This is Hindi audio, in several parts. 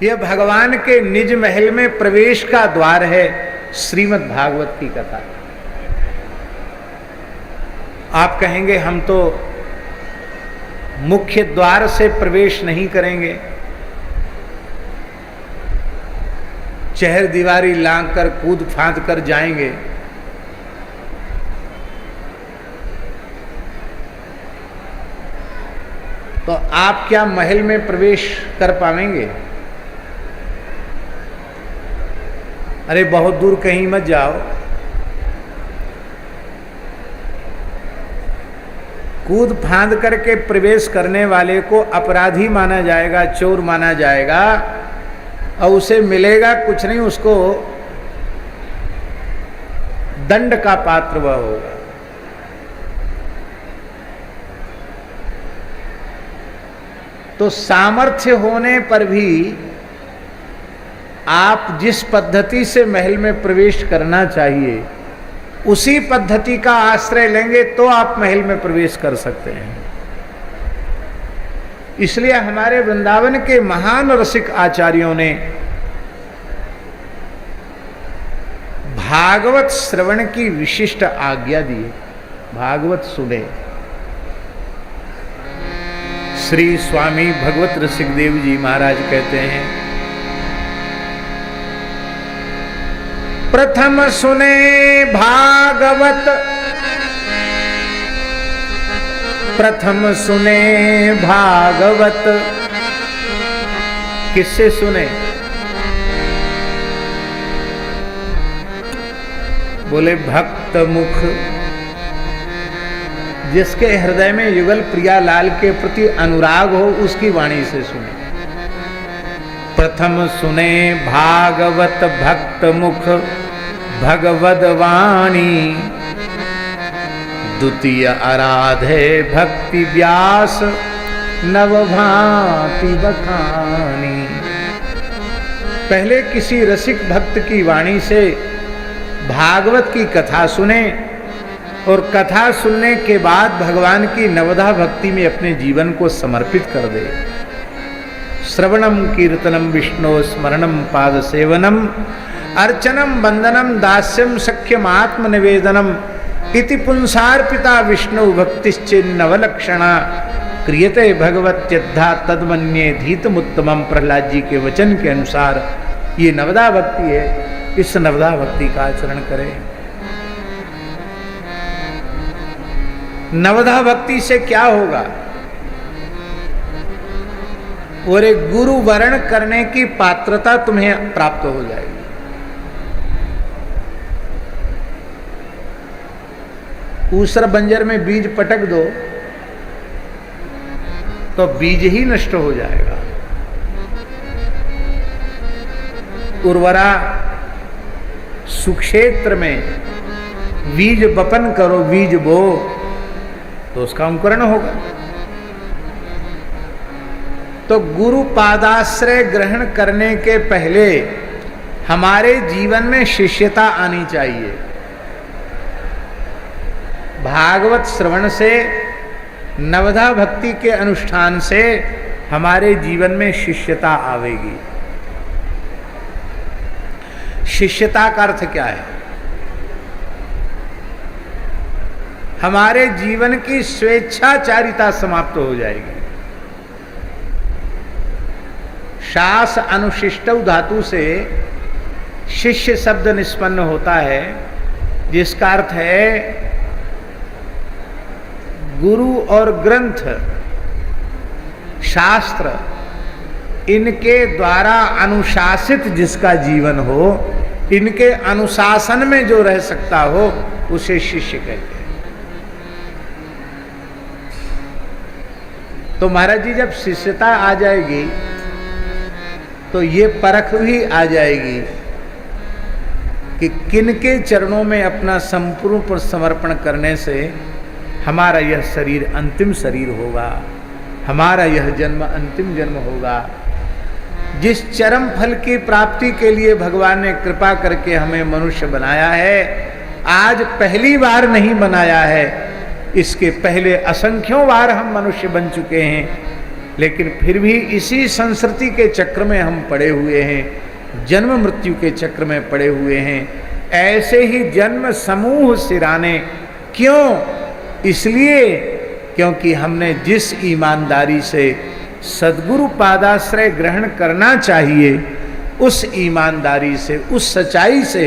यह भगवान के निज महल में प्रवेश का द्वार है श्रीमद् भागवत की कथा। आप कहेंगे हम तो मुख्य द्वार से प्रवेश नहीं करेंगे, चहर दीवारी लांघ कर कूद फांद कर जाएंगे। तो आप क्या महल में प्रवेश कर पाएंगे? अरे बहुत दूर कहीं मत जाओ, कूद फांद करके प्रवेश करने वाले को अपराधी माना जाएगा, चोर माना जाएगा, और उसे मिलेगा कुछ नहीं, उसको दंड का पात्र वह होगा। तो सामर्थ्य होने पर भी आप जिस पद्धति से महल में प्रवेश करना चाहिए उसी पद्धति का आश्रय लेंगे तो आप महल में प्रवेश कर सकते हैं। इसलिए हमारे वृंदावन के महान रसिक आचार्यों ने भागवत श्रवण की विशिष्ट आज्ञा दी। भागवत सुने। श्री स्वामी भगवत रसिक देव जी महाराज कहते हैं, प्रथम सुने भागवत, प्रथम सुने भागवत। किससे सुने? बोले भक्त मुख, जिसके हृदय में युगल प्रियालाल के प्रति अनुराग हो उसकी वाणी से सुने। प्रथम सुने भागवत भक्त मुख भगवद वाणी, द्वितीय आराधे भक्ति व्यास नवभांति बखानी। पहले किसी रसिक भक्त की वाणी से भागवत की कथा सुने और कथा सुनने के बाद भगवान की नवधा भक्ति में अपने जीवन को समर्पित कर दे। श्रवणम कीर्तनम विष्णु स्मरणम पाद सेवनम अर्चनम वंदनम दास्यम सख्यम आत्मनिवेदनम इति पुंसार्पिता विष्णु भक्तिश्चिन्नवलक्षणा क्रियते भगवत्यद्धा तद्मन्ये धीतमुत्तमम। प्रहलाद जी के वचन के अनुसार ये नवदा भक्ति है। इस नवदा भक्ति का आचरण करें। नवधा भक्ति से क्या होगा? और एक गुरु वर्ण करने की पात्रता तुम्हें प्राप्त हो जाएगी। ऊसर बंजर में बीज पटक दो तो बीज ही नष्ट हो जाएगा। उर्वरा सुक्षेत्र में बीज बपन करो, बीज बो तो उसका अंकुरण होगा। तो गुरु पादाश्रय ग्रहण करने के पहले हमारे जीवन में शिष्यता आनी चाहिए। भागवत श्रवण से, नवधा भक्ति के अनुष्ठान से हमारे जीवन में शिष्यता आवेगी। शिष्यता का अर्थ क्या है? हमारे जीवन की स्वेच्छाचारिता समाप्त हो जाएगी। शास अनुशिष्टौ धातु से शिष्य शब्द निष्पन्न होता है, जिसका अर्थ है गुरु और ग्रंथ शास्त्र इनके द्वारा अनुशासित जिसका जीवन हो, इनके अनुशासन में जो रह सकता हो उसे शिष्य कहते हैं। तो महाराज जी जब शिष्यता आ जाएगी तो ये परख भी आ जाएगी कि किनके चरणों में अपना संपूर्ण समर्पण करने से हमारा यह शरीर अंतिम शरीर होगा, हमारा यह जन्म अंतिम जन्म होगा। जिस चरम फल की प्राप्ति के लिए भगवान ने कृपा करके हमें मनुष्य बनाया है, आज पहली बार नहीं बनाया है, इसके पहले असंख्यों बार हम मनुष्य बन चुके हैं, लेकिन फिर भी इसी संस्कृति के चक्र में हम पड़े हुए हैं, जन्म मृत्यु के चक्र में पड़े हुए हैं। ऐसे ही जन्म समूह सिराने क्यों? इसलिए क्योंकि हमने जिस ईमानदारी से सद्गुरु पादाश्रय ग्रहण करना चाहिए, उस ईमानदारी से, उस सच्चाई से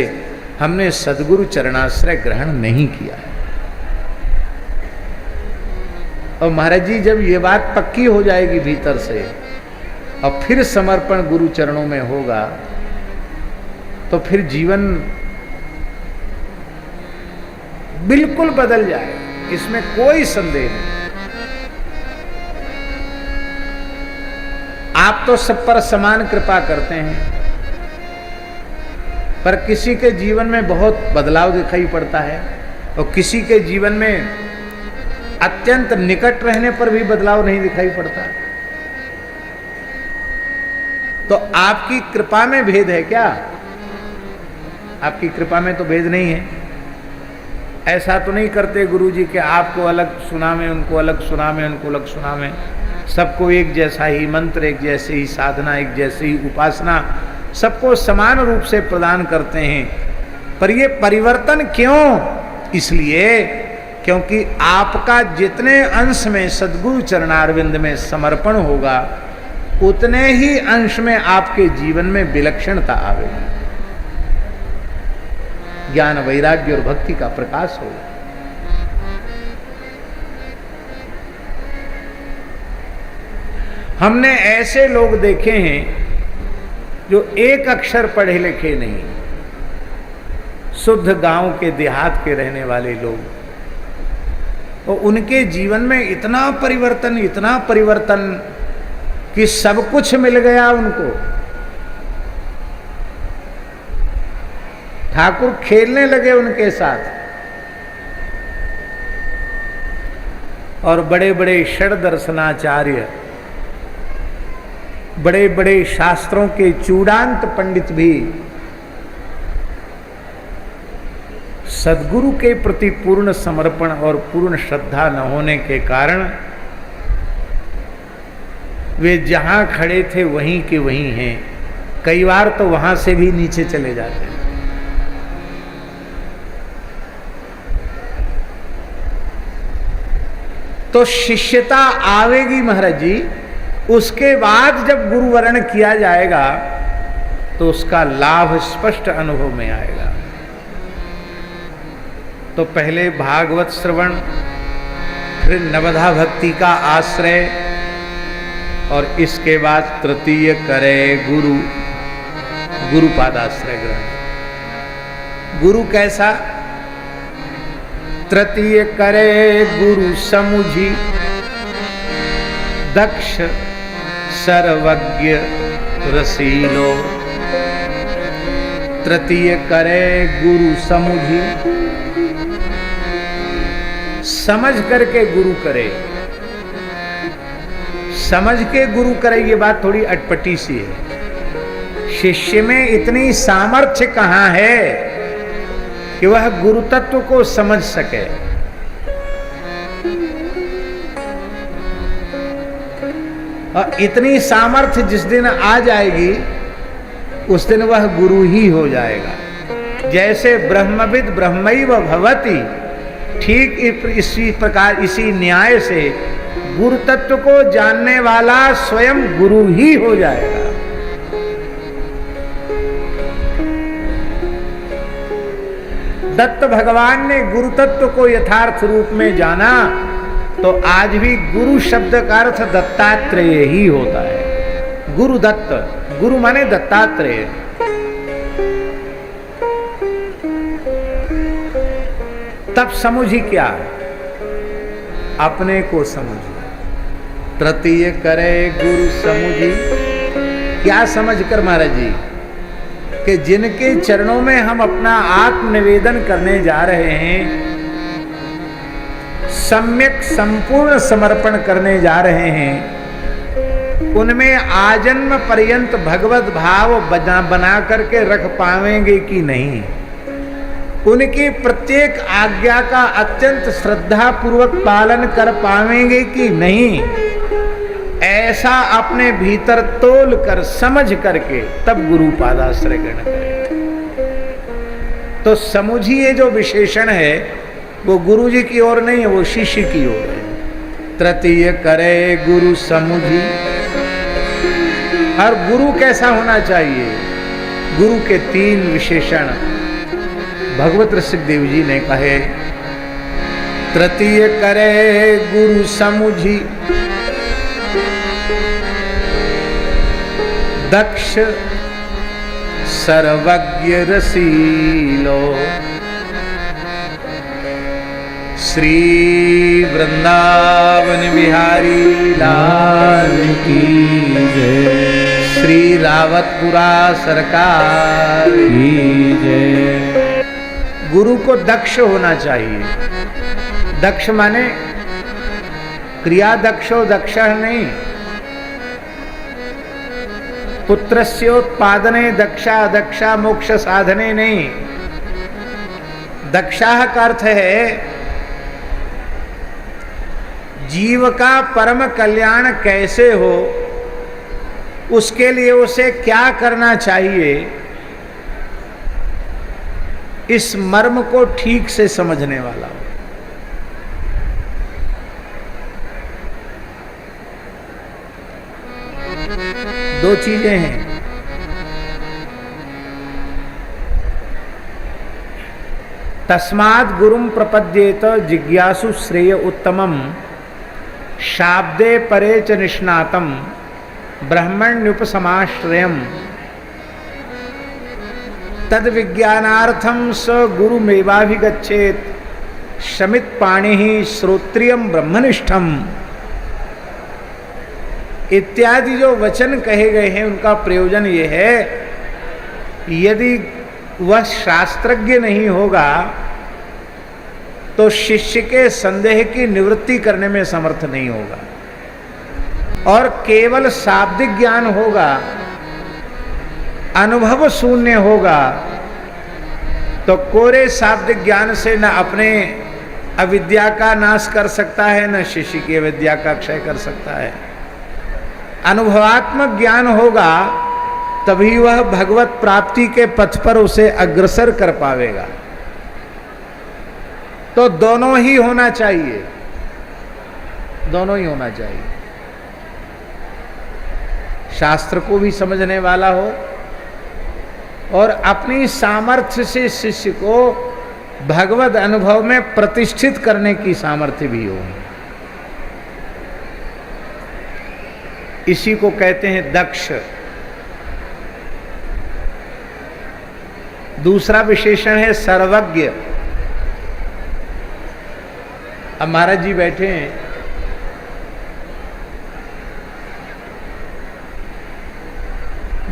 हमने सद्गुरु चरणाश्रय ग्रहण नहीं किया है। और महाराज जी, जब ये बात पक्की हो जाएगी भीतर से और फिर समर्पण गुरु चरणों में होगा, तो फिर जीवन बिल्कुल बदल जाएगा, इसमें कोई संदेह नहीं। आप तो सब पर समान कृपा करते हैं, पर किसी के जीवन में बहुत बदलाव दिखाई पड़ता है और किसी के जीवन में अत्यंत निकट रहने पर भी बदलाव नहीं दिखाई पड़ता। तो आपकी कृपा में भेद है क्या? आपकी कृपा में तो भेद नहीं है। ऐसा तो नहीं करते गुरुजी कि आपको अलग सुनावें, उनको अलग सुनावें, उनको अलग सुनावें। सबको एक जैसा ही मंत्र, एक जैसी ही साधना, एक जैसी ही उपासना, सबको समान रूप से प्रदान करते हैं। पर ये परिवर्तन क्यों? इसलिए क्योंकि आपका जितने अंश में सद्गुरु चरणारविंद में समर्पण होगा, उतने ही अंश में आपके जीवन में विलक्षणता आवेगी, ज्ञान वैराग्य और भक्ति का प्रकाश होगा। हमने ऐसे लोग देखे हैं जो एक अक्षर पढ़े लिखे नहीं, शुद्ध गांव के देहात के रहने वाले लोग, और उनके जीवन में इतना परिवर्तन कि सब कुछ मिल गया उनको। ठाकुर खेलने लगे उनके साथ, और बड़े बड़े षड दर्शनाचार्य, बड़े बड़े शास्त्रों के चूड़ांत पंडित भी सद्गुरु के प्रति पूर्ण समर्पण और पूर्ण श्रद्धा न होने के कारण वे जहां खड़े थे वहीं के वहीं हैं। कई बार तो वहां से भी नीचे चले जाते हैं। तो शिष्यता आवेगी महाराज जी, उसके बाद जब गुरुवरण किया जाएगा तो उसका लाभ स्पष्ट अनुभव में आएगा। तो पहले भागवत श्रवण, फिर नवधा भक्ति का आश्रय, और इसके बाद तृतीय करे गुरु पादाश्रय ग्रहण। गुरु कैसा? तृतीय करे गुरु समुझी, दक्ष सर्वज्ञ रसीलो। तृतीय करे गुरु समुझी, समझ करके गुरु करे। समझ के गुरु करे, ये बात थोड़ी अटपटी सी है। शिष्य में इतनी सामर्थ्य कहां है कि वह गुरु तत्व को समझ सके। और इतनी सामर्थ्य जिस दिन आ जाएगी, उस दिन वह गुरु ही हो जाएगा। जैसे ब्रह्मविद ब्रह्मैव भवति, ठीक इसी प्रकार, इसी न्याय से गुरु तत्व को जानने वाला स्वयं गुरु ही हो जाएगा। दत्त भगवान ने गुरु तत्व को यथार्थ रूप में जाना, तो आज भी गुरु शब्द का अर्थ दत्तात्रेय ही होता है। गुरु दत्त, गुरु माने दत्तात्रेय। तब समझी क्या? अपने को समझी। तृतीय करे गुरु समुझी। क्या समझकर महाराज जी? कि जिनके चरणों में हम अपना आत्मनिवेदन करने जा रहे हैं, सम्यक संपूर्ण समर्पण करने जा रहे हैं, उनमें आजन्म पर्यंत भगवत भाव बना करके रख पाएंगे कि नहीं? उनकी प्रत्येक आज्ञा का अत्यंत श्रद्धा पूर्वक पालन कर पाएंगे कि नहीं? ऐसा अपने भीतर तोल कर समझ करके तब गुरु पादाश्रय ग्रहण करें। तो समुझिए जो विशेषण है वो गुरु जी की ओर नहीं है, वो शिष्य की ओर है। तृतीय करे गुरु समुझी। और गुरु कैसा होना चाहिए? गुरु के 3 विशेषण भगवत ऋषिदेव जी ने कहे। तृतीय करे गुरु समुझी, दक्ष सर्वज्ञ रसीलो, श्री वृंदावन बिहारी लाल की जय, श्री रावतपुरा सरकार की जय। गुरु को दक्ष होना चाहिए। दक्ष माने क्रिया दक्षो दक्ष नहीं, पुत्रस्योत्पादने दक्षा दक्षा मोक्ष साधने नहीं। दक्षा का अर्थ है जीव का परम कल्याण कैसे हो, उसके लिए उसे क्या करना चाहिए, इस मर्म को ठीक से समझने वाला हो। दो चीजें हैं। तस्मात् गुरुम प्रपद्येत जिज्ञासु श्रेय उत्तमम, शाब्दे परे च निष्णातम ब्रह्मण्युपसमाश्रयम्, तद विज्ञानार्थम स गुरुमेवाभिगच्छेत, शमित पाणिः श्रोत्रियम ब्रह्मनिष्ठम। इत्यादि जो वचन कहे गए हैं उनका प्रयोजन ये है, यदि वह शास्त्रज्ञ नहीं होगा तो शिष्य के संदेह की निवृत्ति करने में समर्थ नहीं होगा, और केवल शाब्दिक ज्ञान होगा, अनुभव शून्य होगा, तो कोरे शाब्दिक ज्ञान से न अपने अविद्या का नाश कर सकता है, न शिष्य की अविद्या का क्षय कर सकता है। अनुभवात्मक ज्ञान होगा तभी वह भगवत प्राप्ति के पथ पर उसे अग्रसर कर पावेगा। तो दोनों ही होना चाहिए, दोनों ही होना चाहिए। शास्त्र को भी समझने वाला हो और अपनी सामर्थ्य से शिष्य को भगवत अनुभव में प्रतिष्ठित करने की सामर्थ्य भी हो। इसी को कहते हैं दक्ष। दूसरा विशेषण है सर्वज्ञ। अब महाराज जी बैठे हैं,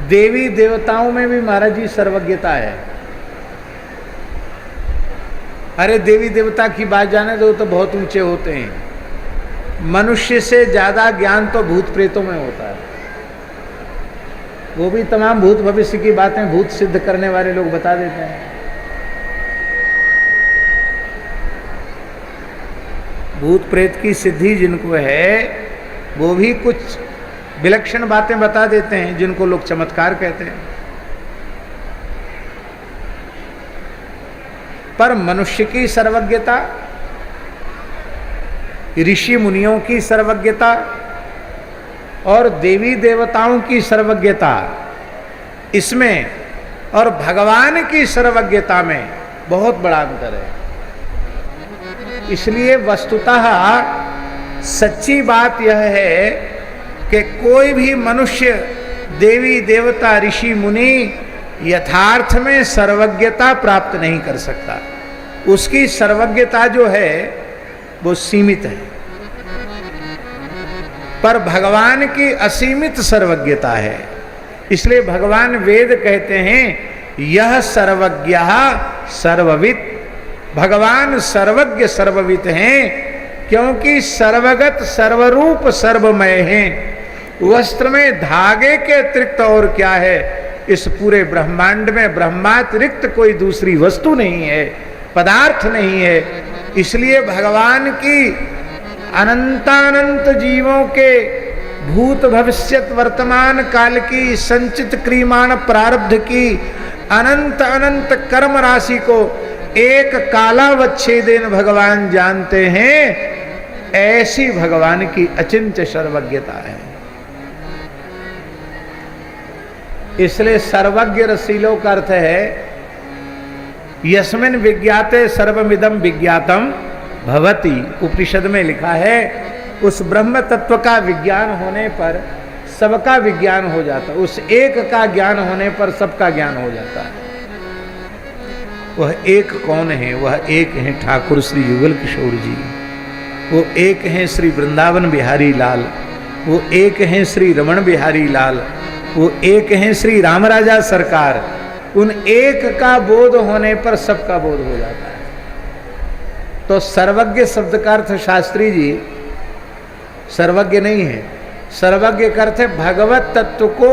देवी देवताओं में भी महाराज जी सर्वज्ञता है। अरे देवी देवता की बात जाने दो तो बहुत ऊंचे होते हैं, मनुष्य से ज्यादा ज्ञान तो भूत प्रेतों में होता है। वो भी तमाम भूत भविष्य की बातें भूत सिद्ध करने वाले लोग बता देते हैं। भूत प्रेत की सिद्धि जिनको है वो भी कुछ विलक्षण बातें बता देते हैं जिनको लोग चमत्कार कहते हैं। पर मनुष्य की सर्वज्ञता, ऋषि मुनियों की सर्वज्ञता और देवी देवताओं की सर्वज्ञता, इसमें और भगवान की सर्वज्ञता में बहुत बड़ा अंतर है। इसलिए वस्तुतः सच्ची बात यह है कि कोई भी मनुष्य, देवी देवता, ऋषि मुनि यथार्थ में सर्वज्ञता प्राप्त नहीं कर सकता। उसकी सर्वज्ञता जो है वो सीमित है, पर भगवान की असीमित सर्वज्ञता है। इसलिए भगवान वेद कहते हैं यह सर्वज्ञ सर्ववित्। भगवान सर्वज्ञ सर्ववित् हैं क्योंकि सर्वगत सर्वरूप सर्वमय हैं। वस्त्र में धागे के अतिरिक्त और क्या है? इस पूरे ब्रह्मांड में ब्रह्मातिरिक्त कोई दूसरी वस्तु नहीं है, पदार्थ नहीं है। इसलिए भगवान की अनंतानंत जीवों के भूत भविष्यत वर्तमान काल की संचित क्रियमाण प्रारब्ध की अनंत अनंत कर्म राशि को एक कालावच्छेदेन भगवान जानते हैं। ऐसी भगवान की अचिंत्य सर्वज्ञता है। इसलिए सर्वज्ञ रसीलो का अर्थ है यस्मिन विज्ञाते सर्वमिदं विज्ञातम भवति। उपनिषद में लिखा है उस ब्रह्म तत्व का विज्ञान होने पर सबका विज्ञान हो जाता है। उस एक का ज्ञान होने पर सबका ज्ञान हो जाता है। वह एक कौन है? वह एक है ठाकुर श्री युगल किशोर जी। वो एक हैं श्री वृंदावन बिहारी लाल। वो एक हैं श्री रमण बिहारी लाल। वो एक हैं श्री रामराजा सरकार। उन एक का बोध होने पर सबका बोध हो जाता है। तो सर्वज्ञ शब्द का अर्थ शास्त्री जी सर्वज्ञ नहीं है। सर्वज्ञ का अर्थ है भगवत तत्व को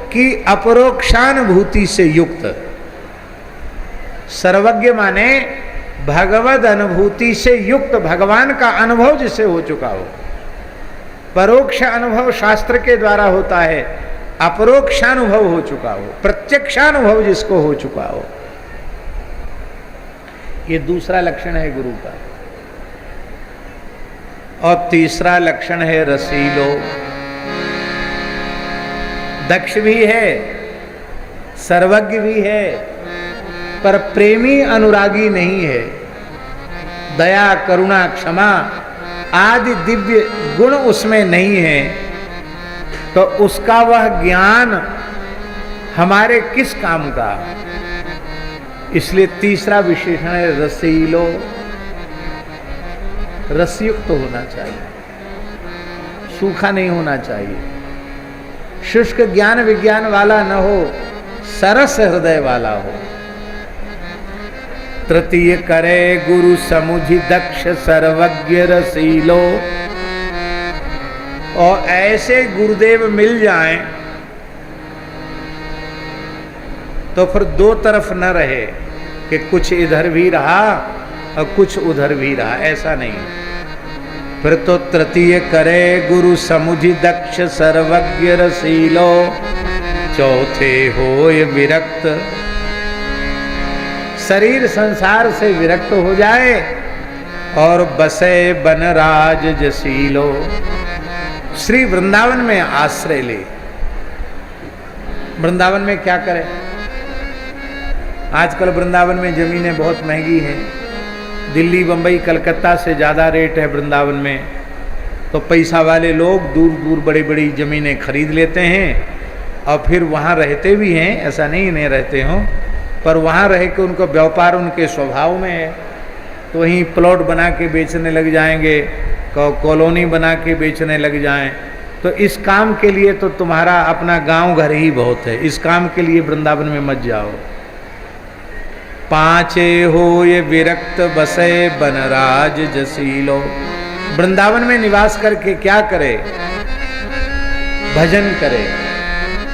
की अपरोक्षानुभूति से युक्त। सर्वज्ञ माने भगवद अनुभूति से युक्त, भगवान का अनुभव जिसे हो चुका हो। परोक्ष अनुभव शास्त्र के द्वारा होता है, अपरोक्षानुभव हो चुका हो, प्रत्यक्षानुभव जिसको हो चुका हो। ये दूसरा लक्षण है गुरु का। और तीसरा लक्षण है रसीलो। दक्ष भी है, सर्वज्ञ भी है, पर प्रेमी अनुरागी नहीं है। दया करुणा क्षमा आदि दिव्य गुण उसमें नहीं है, तो उसका वह ज्ञान हमारे किस काम का। इसलिए तीसरा विशेषण है रसीलो। रसयुक्त होना चाहिए, सूखा नहीं होना चाहिए, शुष्क ज्ञान विज्ञान वाला न हो, सरस हृदय वाला हो। तृतीय करे गुरु समुझि दक्ष सर्वज्ञ रसीलो। और ऐसे गुरुदेव मिल जाएं तो फिर दो तरफ न रहे कि कुछ इधर भी रहा और कुछ उधर भी रहा, ऐसा नहीं। फिर तो तृतीय करे गुरु समुझि दक्ष सर्वज्ञ रसीलो। चौथे होय विरक्त, शरीर संसार से विरक्त हो जाए और बसे बनराज जसीलो। श्री वृंदावन में आश्रय ले। वृंदावन में क्या करें? आजकल वृंदावन में जमीनें बहुत महंगी हैं। दिल्ली बंबई कलकत्ता से ज़्यादा रेट है वृंदावन में। तो पैसा वाले लोग दूर दूर बड़ी बड़ी ज़मीनें खरीद लेते हैं और फिर वहाँ रहते भी हैं। ऐसा नहीं रहते हों, पर वहाँ रह के उनको व्यापार उनके स्वभाव में है। तो वहीं प्लॉट बना के बेचने लग जाएंगे, कॉलोनी बना के बेचने लग जाएं। तो इस काम के लिए तो तुम्हारा अपना गांव घर ही बहुत है। इस काम के लिए वृंदावन में मत जाओ। पांचे हो ये विरक्त बसे बनराज जसीलो। वृंदावन में निवास करके क्या करे? भजन करे।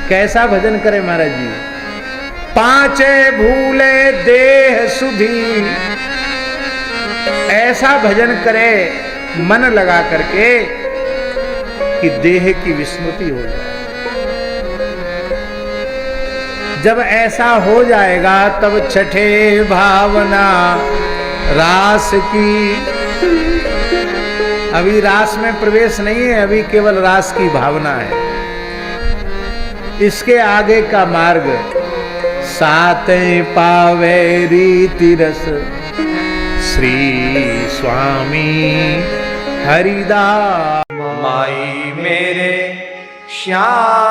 कैसा भजन करे महाराज जी? पांचे भूले देह सुधी, ऐसा भजन करे मन लगा करके कि देह की विस्मृति हो जाए। जब ऐसा हो जाएगा तब छठे भावना रास की। अभी रास में प्रवेश नहीं है, अभी केवल रास की भावना है। इसके आगे का मार्ग सातें पावे रीति रस श्री स्वामी हरिदास। माई मेरे श्याम